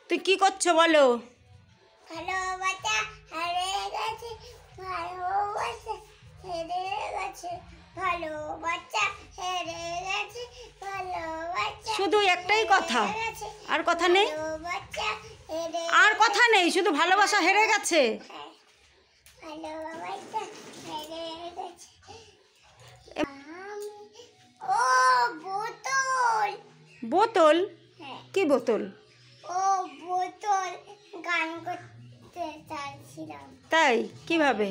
তুই কি করছো বলো? ভালোবাসা হারিয়ে গেছে, ভালোবাসা হেরে গেছে, ভালোবাসা হেরে গেছে, ভালোবাসা শুধু একটাই কথা, আর কথা নেই, ভালোবাসা হেরে আর কথা নেই, শুধু ভালোবাসা হেরে গেছে। ভালোবাসা হেরে গেছে। ও বোতল। বোতল? হ্যাঁ, কি বোতল? ও বোতল গান করতে চাইছিলাম। তাই? কিভাবে?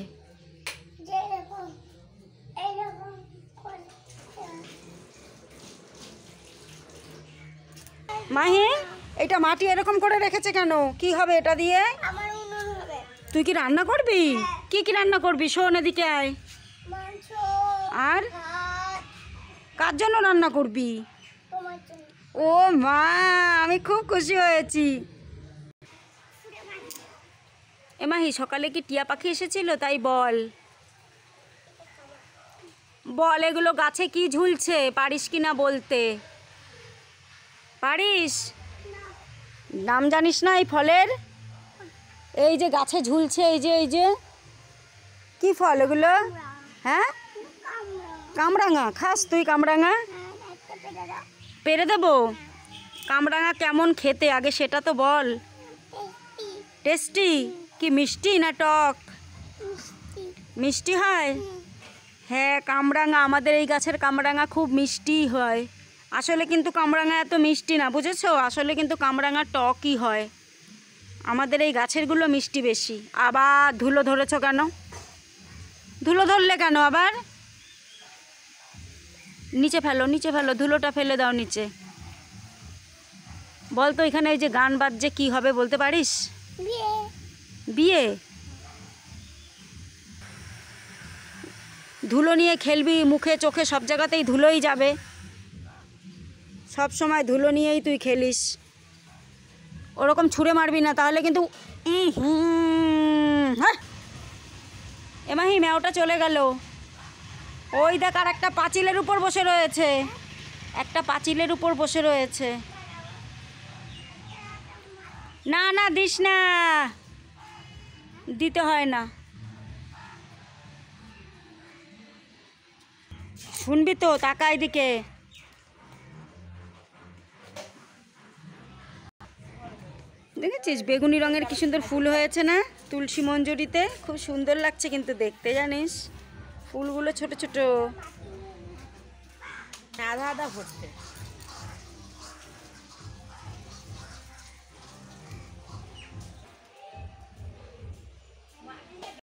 যেরকম এরকম করতে। মাহি, এটা মাটি এরকম করে রেখেছে কেন? কি হবে এটা দিয়ে? আমার উনুন হবে। তুই কি রান্না করবি? কি কি রান্না করবি? শোন এদিকে আয়। মাংস আর ভাত কার জন্য রান্না করবি? তোমার জন্য। ও মা, আমি খুব খুশি হয়েছি। এ মাহি, সকালে কি টিয়া পাখি এসেছিল? তাই বল বল, এগুলো গাছে কি ঝুলছে? পারিস কি না বলতে? পারিস? নাম জানিস না এই ফলের? এই যে গাছে ঝুলছে, এই যে এই যে কি ফল এগুলো? হ্যাঁ, কামরাঙা। খাস তুই কামরাঙা? পেরে দেবো? কামরাঙা কেমন খেতে আগে সেটা তো বল। টেস্টি? কি মিষ্টি না টক? মিষ্টি হয়? হ্যাঁ, কামরাঙা, আমাদের এই গাছের কামরাঙা খুব মিষ্টি হয়। আসলে কিন্তু কামরাঙা এত মিষ্টি না, বুঝেছো? আসলে কিন্তু কামরাঙা টকই হয়। আমাদের এই গাছেরগুলো মিষ্টি বেশি। আবার ধুলো ধরেছো কেন? ধুলো ধরলে কেন আবার? নিচে ফেলো, নিচে ফেলো, ধুলোটা ফেলে দাও নিচে। বল তো, এখানে এই যে গান বাজছে, কি হবে বলতে পারিস? বিয়ে। বিয়ে? ধুলো নিয়ে খেলবি, মুখে চোখে সব জায়গাতেই ধুলোই যাবে। সব সময় ধুলো নিয়েই তুই খেলিস। ওরকম ছুঁড়ে মারবি না, তাহলে কিন্তু হ্যাঁ। এমাহি, ম্যাওটা চলে গেল। ওই দেখ, আর একটা পাঁচিলের উপর বসে রয়েছে, একটা পাঁচিলের উপর বসে রয়েছে। না না, দিস না, দিতে হয় না। শুনবি তো, তাকা এদিকে। দেখেছিস বেগুনি রঙের কি সুন্দর ফুল হয়েছে না তুলসী মঞ্জুরিতে? খুব সুন্দর লাগছে কিন্তু দেখতে, জানিস? ফুলগুলো ছোট ছোট, আধা আধা ভরতে।